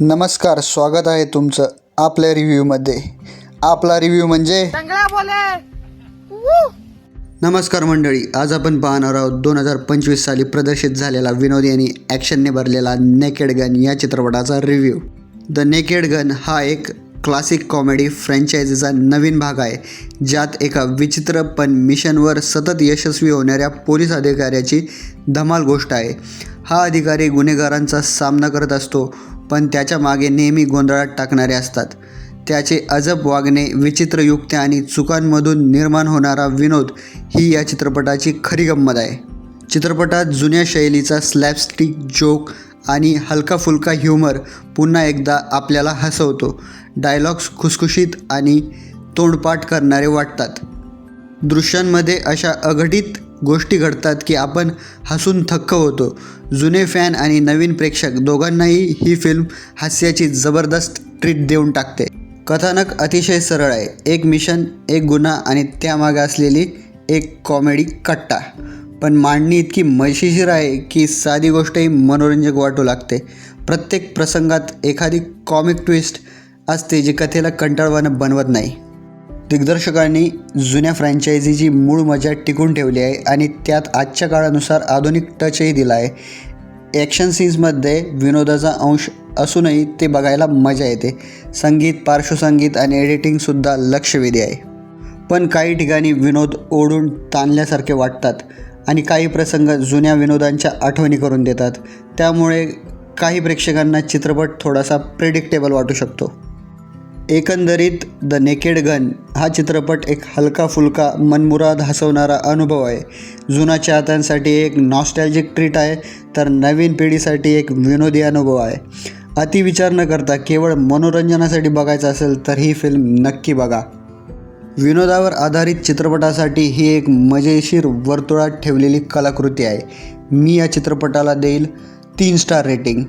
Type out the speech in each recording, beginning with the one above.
नमस्कार, स्वागत आहे तुमचं आपल्या रिव्ह्यूमध्ये. आपला रिव्ह्यू म्हणजे नमस्कार मंडळी, आज आपण पाहणार आहोत 2025 साली प्रदर्शित झालेला विनोदी आणि ॲक्शनने भरलेला नेकेड गन या चित्रपटाचा रिव्ह्यू. द नेकेड गन हा एक क्लासिक कॉमेडी फ्रँचायझीचा नवीन भाग आहे, ज्यात एका विचित्र पण मिशनवर सतत यशस्वी होणाऱ्या पोलीस अधिकाऱ्याची धमाल गोष्ट आहे. हा अधिकारी गुन्हेगारांचा सामना करत असतो, पण त्याच्या मागे नेहमी गोंधळात टाकणारे असतात. त्याचे अजब वागणे, विचित्र युक्त्या आणि चुकांमधून निर्माण होणारा विनोद ही या चित्रपटाची खरी गंमत आहे. चित्रपटात जुन्या शैलीचा स्लॅपस्टिक जोक आणि हलका फुलका ह्युमर पुन्हा एकदा आपल्याला हसवतो. डायलॉग्स खुसखुशीत आणि तोंडपाठ करणारे वाटतात. दृश्यांमध्ये अशा अघटित गोष्टी घडतात की आपण हसून थक्क होतो. जुने फॅन आणि नवीन प्रेक्षक दोघांनाही ही फिल्म हास्याची जबरदस्त ट्रीट देऊन टाकते. कथानक अतिशय सरळ आहे. एक मिशन, एक गुन्हा आणि त्यामागे असलेली एक कॉमेडी कट्टा. पण मांडणी इतकी मजेशीर आहे की साधी गोष्टही मनोरंजक वाटू लागते. प्रत्येक प्रसंगात एखादी कॉमिक ट्विस्ट असते जी कथेला कंटाळवाणं बनवत नाही. दिग्दर्शकांनी जुन्या फ्रँचायझीची मूळ मजा टिकून ठेवली आहे आणि त्यात आजच्या काळानुसार आधुनिक टचही दिला आहे. ॲक्शन सीन्समध्ये विनोदाचा अंश असूनही ते बघायला मजा येते. संगीत, पार्श्वसंगीत आणि एडिटिंगसुद्धा लक्षवेधी आहे. पण काही ठिकाणी विनोद ओढून ताणल्यासारखे वाटतात आणि काही प्रसंग जुन्या विनोदांच्या आठवणी करून देतात. त्यामुळे काही प्रेक्षकांना चित्रपट थोडासा प्रेडिक्टेबल वाटू शकतो. एकंदरीत द नेकेड गन हा चित्रपट एक हलका फुलका, मनमुराद हसवणारा अनुभव आहे. जुना चाहत्यांसाठी एक नॉस्टॅल्जिक ट्रीट आहे, तर नवीन पिढीसाठी एक विनोदी अनुभव आहे. अतिविचार न करता केवळ मनोरंजनासाठी बघायचं असेल तर ही फिल्म नक्की बघा. विनोदावर आधारित चित्रपटासाठी ही एक मजेशीर वर्तुळात ठेवलेली कलाकृती आहे. मी या चित्रपटाला देईल 3 स्टार रेटिंग.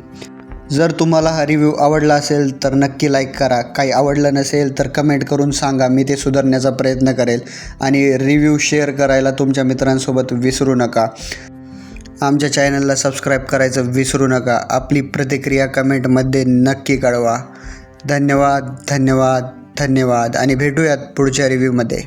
जर तुम्हाला हा रिव्ह्यू आवडला असेल तर नक्की लाईक करा. काही आवडलं नसेल तर कमेंट करून सांगा, मी ते सुधारण्याचा प्रयत्न करेल. आणि रिव्ह्यू शेअर करायला तुमच्या मित्रांसोबत विसरू नका. आमच्या चॅनलला सबस्क्राईब करायचं विसरू नका. आपली प्रतिक्रिया कमेंटमध्ये नक्की कळवा. धन्यवाद धन्यवाद धन्यवाद आणि भेटूयात पुढच्या रिव्ह्यूमध्ये.